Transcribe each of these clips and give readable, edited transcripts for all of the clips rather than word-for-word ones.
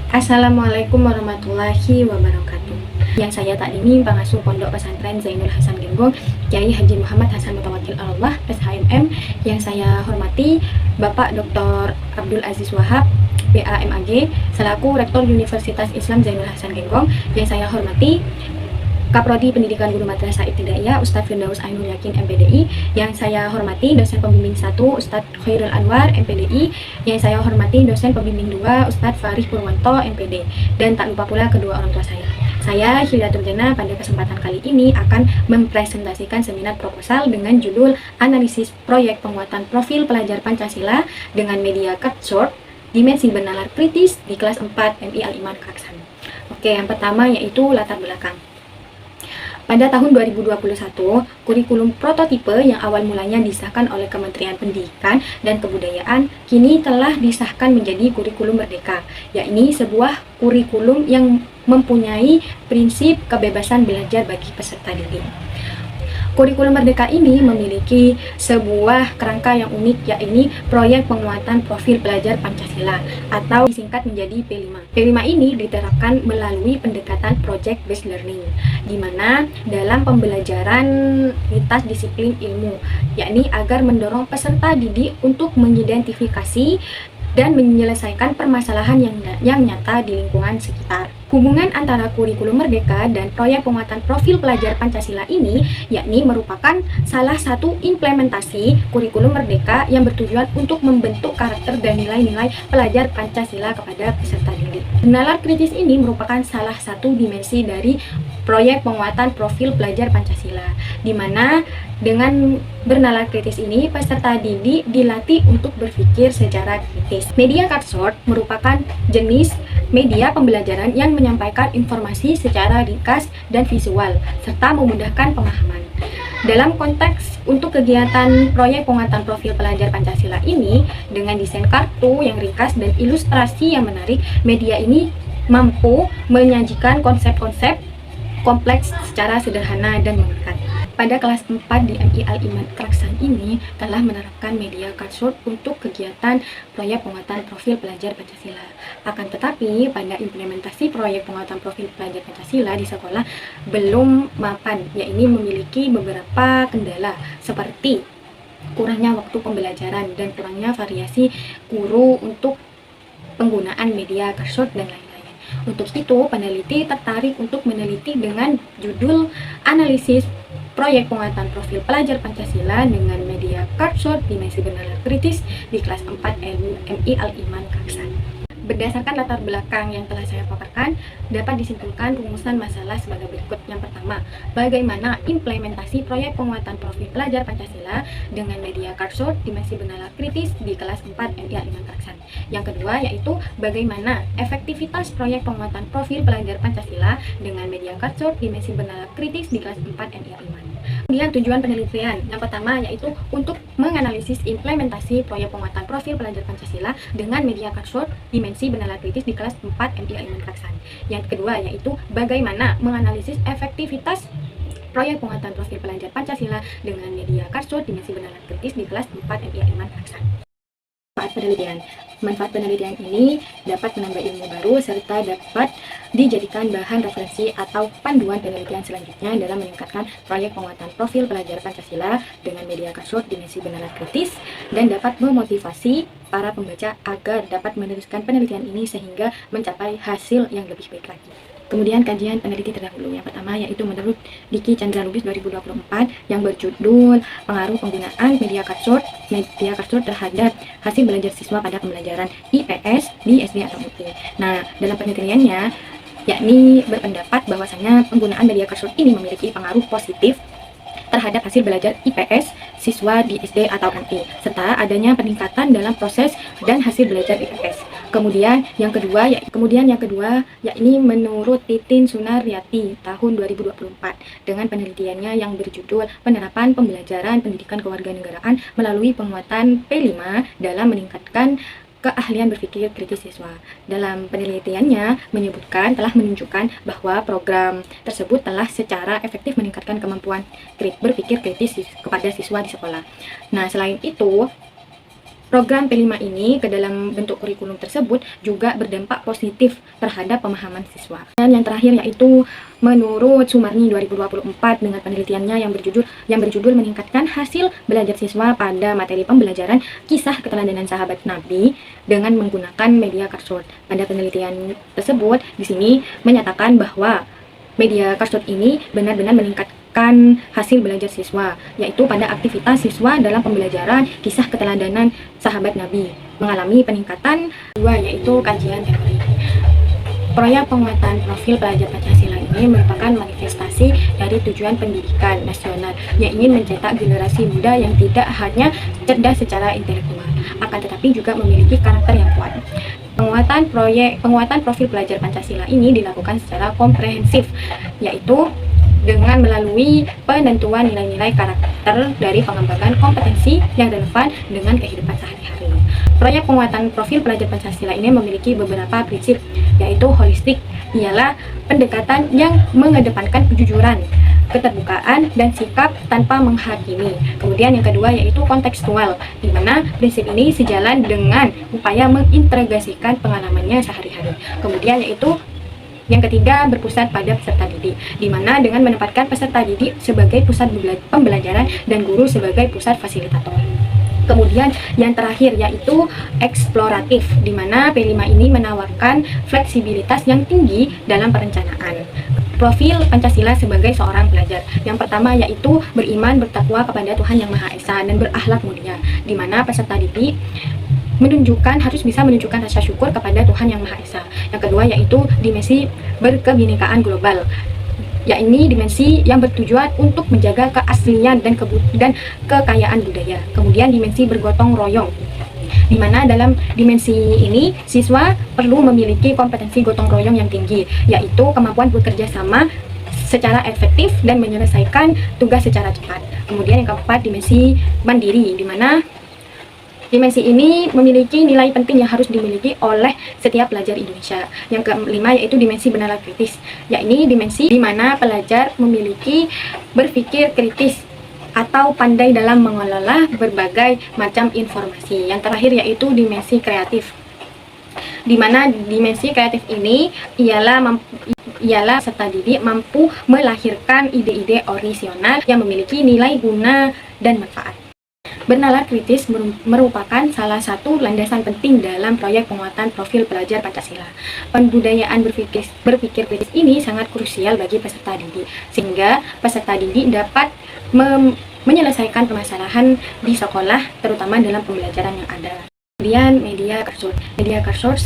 Assalamualaikum warahmatullahi wabarakatuh. Yang saya takdimi pengasuh Pondok Pesantren Zainul Hasan Genggong, Kiai Haji Muhammad Hasan Mutawakil Allah, SHMM. Yang saya hormati Bapak Dr. Abdul Aziz Wahab, BAMAG, selaku Rektor Universitas Islam Zainul Hasan Genggong. Yang saya hormati Kaprodi Pendidikan Guru Madrasah Ibtidaiyah Ustadz Firdaus Ainul Yakin MPDI. Yang saya hormati dosen pembimbing 1 Ustadz Khairul Anwar MPDI. Yang saya hormati dosen pembimbing 2 Ustadz Farih Purwanto MPD. Dan tak lupa pula kedua orang tua saya. Saya Hilyatul Jannah pada kesempatan kali ini akan mempresentasikan seminar proposal dengan judul Analisis Proyek Penguatan Profil Pelajar Pancasila dengan Media Cut Short Dimensi Bernalar Kritis di kelas 4 MI Al-Iman Kaksan. Oke, yang pertama yaitu latar belakang. Pada tahun 2021, kurikulum prototipe yang awal mulanya disahkan oleh Kementerian Pendidikan dan Kebudayaan kini telah disahkan menjadi kurikulum merdeka, yakni sebuah kurikulum yang mempunyai prinsip kebebasan belajar bagi peserta didik. Kurikulum merdeka ini memiliki sebuah kerangka yang unik, yakni proyek penguatan profil pelajar Pancasila atau disingkat menjadi P5. P5 ini diterapkan melalui pendekatan project based learning, di mana dalam pembelajaran lintas disiplin ilmu, yakni agar mendorong peserta didik untuk mengidentifikasi dan menyelesaikan permasalahan yang nyata di lingkungan sekitar. Hubungan antara kurikulum merdeka dan proyek penguatan profil pelajar Pancasila ini yakni merupakan salah satu implementasi kurikulum merdeka yang bertujuan untuk membentuk karakter dan nilai-nilai pelajar Pancasila kepada peserta didik. Nalar kritis ini merupakan salah satu dimensi dari proyek penguatan profil pelajar Pancasila, di mana dengan bernalar kritis ini peserta didik dilatih untuk berpikir secara kritis. Media cut short merupakan jenis media pembelajaran yang menyampaikan informasi secara ringkas dan visual, serta memudahkan pemahaman. Dalam konteks untuk kegiatan proyek penguatan profil pelajar Pancasila ini, dengan desain kartu yang ringkas dan ilustrasi yang menarik, media ini mampu menyajikan konsep-konsep kompleks secara sederhana dan memikat. Pada kelas 4 di MI Al-Iman Kaksan ini telah menerapkan media cut short untuk kegiatan proyek penguatan profil pelajar Pancasila. Akan tetapi pada implementasi proyek penguatan profil pelajar Pancasila di sekolah belum mapan, yakni memiliki beberapa kendala seperti kurangnya waktu pembelajaran dan kurangnya variasi guru untuk penggunaan media cut short dan lain-lain. Untuk itu, peneliti tertarik untuk meneliti dengan judul Analisis Proyek Penguatan Profil Pelajar Pancasila dengan Media cut short Dimensi Bernalar Kritis di kelas 4 MI Al-Iman Kaksan. Berdasarkan latar belakang yang telah saya paparkan, dapat disimpulkan rumusan masalah sebagai berikut. Yang pertama, bagaimana implementasi proyek penguatan profil pelajar Pancasila dengan media cut short Dimensi Bernalar Kritis di kelas 4 MI Al-Iman Kaksan. Yang kedua, yaitu bagaimana efektivitas proyek penguatan profil pelajar Pancasila dengan media cut short Dimensi Bernalar Kritis di kelas 4 MI Al-Iman. Kemudian tujuan penelitian yang pertama yaitu untuk menganalisis implementasi proyek penguatan profil pelajar Pancasila dengan media cut short Dimensi Bernalar Kritis di kelas 4 MI Al-Iman Kaksan. Yang kedua yaitu bagaimana menganalisis efektivitas proyek penguatan profil pelajar Pancasila dengan media cut short Dimensi Bernalar Kritis di kelas 4 MI Al-Iman Kaksan. Manfaat penelitian ini dapat menambah ilmu baru serta dapat dijadikan bahan referensi atau panduan penelitian selanjutnya dalam meningkatkan proyek penguatan profil pelajar Pancasila dengan media cut short Dimensi Bernalar Kritis dan dapat memotivasi para pembaca agar dapat meneruskan penelitian ini sehingga mencapai hasil yang lebih baik lagi. Kemudian kajian peneliti terdahulu yang pertama yaitu menurut Diki Chandra Lubis 2024 yang berjudul Pengaruh Penggunaan Media cut short terhadap hasil belajar siswa pada pembelajaran IPS di SD atau UT. Nah, dalam penelitiannya yakni berpendapat bahwasanya penggunaan media cut short ini memiliki pengaruh positif terhadap hasil belajar IPS siswa di SD atau MI, serta adanya peningkatan dalam proses dan hasil belajar IPS. Kemudian yang kedua yakni menurut Titin Sunaryati tahun 2024 dengan penelitiannya yang berjudul Penerapan Pembelajaran Pendidikan Kewarganegaraan melalui penguatan P5 dalam meningkatkan keahlian berpikir kritis siswa. Dalam penelitiannya telah menunjukkan bahwa program tersebut telah secara efektif meningkatkan kemampuan berpikir kritis kepada siswa di sekolah. Nah, selain itu Program P5 ini ke dalam bentuk kurikulum tersebut juga berdampak positif terhadap pemahaman siswa. Dan yang terakhir yaitu menurut Sumarni 2024 dengan penelitiannya yang berjudul meningkatkan hasil belajar siswa pada materi pembelajaran kisah keteladanan sahabat Nabi dengan menggunakan media Karsut. Pada penelitian tersebut di sini menyatakan bahwa media Karsut ini benar-benar meningkatkan hasil belajar siswa, yaitu pada aktivitas siswa dalam pembelajaran kisah keteladanan sahabat Nabi mengalami peningkatan. Dua, yaitu kajian teori. Proyek penguatan profil pelajar Pancasila ini merupakan manifestasi dari tujuan pendidikan nasional yang ingin mencetak generasi muda yang tidak hanya cerdas secara intelektual, akan tetapi juga memiliki karakter yang kuat. Penguatan profil pelajar Pancasila ini dilakukan secara komprehensif, yaitu dengan melalui penentuan nilai-nilai karakter dari pengembangan kompetensi yang relevan dengan kehidupan sehari-hari. Proyek penguatan profil pelajar Pancasila ini memiliki beberapa prinsip, yaitu holistik, ialah pendekatan yang mengedepankan kejujuran, keterbukaan, dan sikap tanpa menghakimi. Kemudian yang kedua yaitu kontekstual, di mana prinsip ini sejalan dengan upaya mengintegrasikan pengalamannya sehari-hari. Kemudian yaitu yang ketiga, berpusat pada peserta didik, di mana dengan menempatkan peserta didik sebagai pusat pembelajaran dan guru sebagai pusat fasilitator. Kemudian yang terakhir yaitu eksploratif, di mana P5 ini menawarkan fleksibilitas yang tinggi dalam perencanaan. Profil Pancasila sebagai seorang pelajar. Yang pertama yaitu beriman, bertakwa kepada Tuhan Yang Maha Esa dan berakhlak mulia, di mana peserta didik harus bisa menunjukkan rasa syukur kepada Tuhan Yang Maha Esa. Yang kedua yaitu dimensi berkebinekaan global, yakni dimensi yang bertujuan untuk menjaga keaslian dan kekayaan budaya. Kemudian dimensi bergotong royong, di mana dalam dimensi ini siswa perlu memiliki kompetensi gotong royong yang tinggi, yaitu kemampuan bekerja sama secara efektif dan menyelesaikan tugas secara cepat. Kemudian yang keempat dimensi mandiri, di mana dimensi ini memiliki nilai penting yang harus dimiliki oleh setiap pelajar Indonesia. Yang kelima yaitu dimensi bernalar kritis, yakni dimensi di mana pelajar memiliki berpikir kritis atau pandai dalam mengelola berbagai macam informasi. Yang terakhir yaitu dimensi kreatif, di mana dimensi kreatif ini ialah peserta didik mampu melahirkan ide-ide orisinal yang memiliki nilai guna dan manfaat. Bernalar kritis merupakan salah satu landasan penting dalam proyek penguatan profil pelajar Pancasila. Pembudayaan berpikir kritis ini sangat krusial bagi peserta didik, sehingga peserta didik dapat menyelesaikan permasalahan di sekolah, terutama dalam pembelajaran yang ada. Kemudian media Karsut. Media Karsut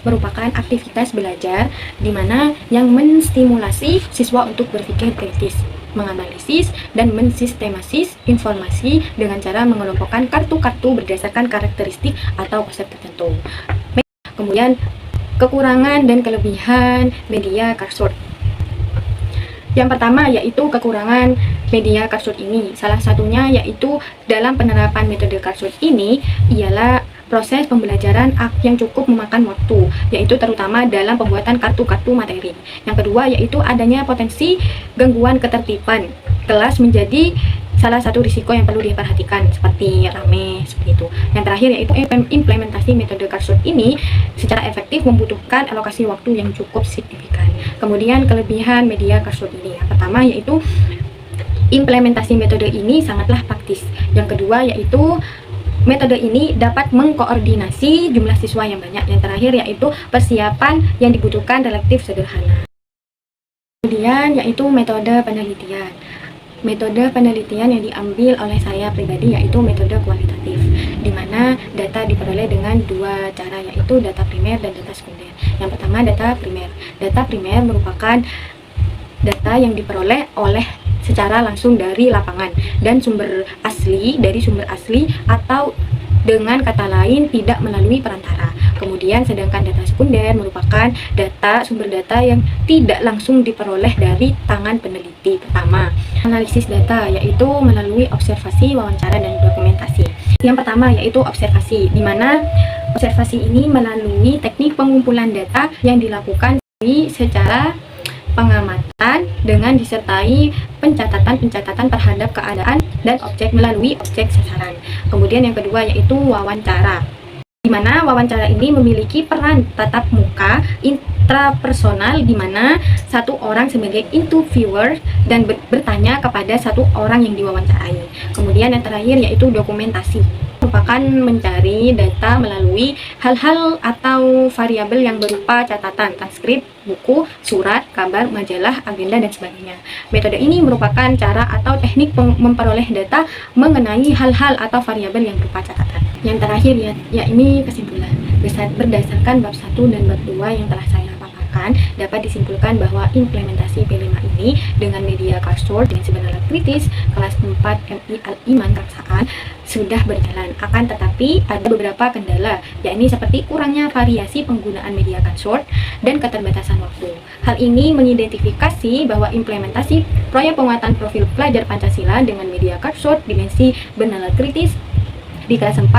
merupakan aktivitas belajar di mana yang menstimulasi siswa untuk berpikir kritis, menganalisis dan mensistemasis informasi dengan cara mengelompokkan kartu-kartu berdasarkan karakteristik atau konsep tertentu. Kemudian kekurangan dan kelebihan media Karsut. Yang pertama yaitu kekurangan media Karsut ini. Salah satunya yaitu dalam penerapan metode Karsut ini ialah proses pembelajaran yang cukup memakan waktu, yaitu terutama dalam pembuatan kartu-kartu materi. Yang kedua yaitu adanya potensi gangguan ketertiban kelas menjadi salah satu risiko yang perlu diperhatikan, seperti rame seperti itu. Yang terakhir yaitu implementasi metode Karsut ini secara efektif membutuhkan alokasi waktu yang cukup signifikan. Kemudian kelebihan media Karsut ini, yang pertama yaitu implementasi metode ini sangatlah praktis. Yang kedua yaitu metode ini dapat mengkoordinasi jumlah siswa yang banyak. Yang terakhir yaitu persiapan yang dibutuhkan relatif sederhana. Kemudian yaitu metode penelitian. Metode penelitian yang diambil oleh saya pribadi yaitu metode kualitatif, di mana data diperoleh dengan dua cara, yaitu data primer dan data sekunder. Yang pertama data primer. Data primer merupakan data yang diperoleh secara langsung dari lapangan dan sumber asli atau dengan kata lain tidak melalui perantara. Kemudian sedangkan data sekunder merupakan sumber data yang tidak langsung diperoleh dari tangan peneliti. Pertama, analisis data yaitu melalui observasi, wawancara, dan dokumentasi. Yang pertama yaitu observasi, di mana observasi ini melalui teknik pengumpulan data yang dilakukan secara pengamatan dengan disertai pencatatan terhadap keadaan dan objek melalui objek sasaran. Kemudian yang kedua yaitu wawancara, di mana wawancara ini memiliki peran tatap muka intrapersonal, di mana satu orang sebagai interviewer dan bertanya kepada satu orang yang diwawancarai. Kemudian yang terakhir yaitu dokumentasi, merupakan mencari data melalui hal-hal atau variabel yang berupa catatan, transkrip, buku, surat, kabar, majalah, agenda, dan sebagainya. Metode ini merupakan cara atau teknik memperoleh data mengenai hal-hal atau variabel yang berupa catatan. Yang terakhir ya ini kesimpulan. Berdasarkan bab 1 dan bab 2 yang telah saya paparkan, dapat disimpulkan bahwa implementasi P5 ini dengan media cursor dengan sebenarnya kritis kelas 4 MI Al-Iman Kaksaan sudah berjalan. Akan tetapi ada beberapa kendala, yakni seperti kurangnya variasi penggunaan media cursor dan keterbatasan waktu. Hal ini mengidentifikasi bahwa implementasi proyek penguatan profil pelajar Pancasila dengan media cursor dimensi bernalar kritis di kelas 4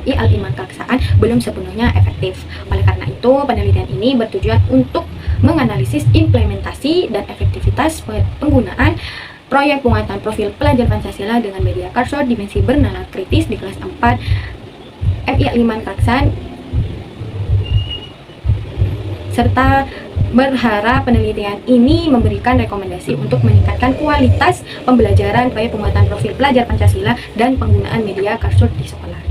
MI Al-Iman Kaksaan belum sepenuhnya efektif. Oleh karena itu, penelitian ini bertujuan untuk menganalisis implementasi dan efektivitas penggunaan proyek penguatan profil pelajar Pancasila dengan media cursor dimensi bernalar kritis di kelas 4 MI Al-Iman Kaksaan, serta berharap penelitian ini memberikan rekomendasi untuk meningkatkan kualitas pembelajaran proyek penguatan profil pelajar Pancasila dan penggunaan media cursor di sekolah.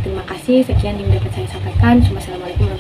Terima kasih, sekian yang dapat saya sampaikan. Wassalamualaikum warahmatullahi wabarakatuh.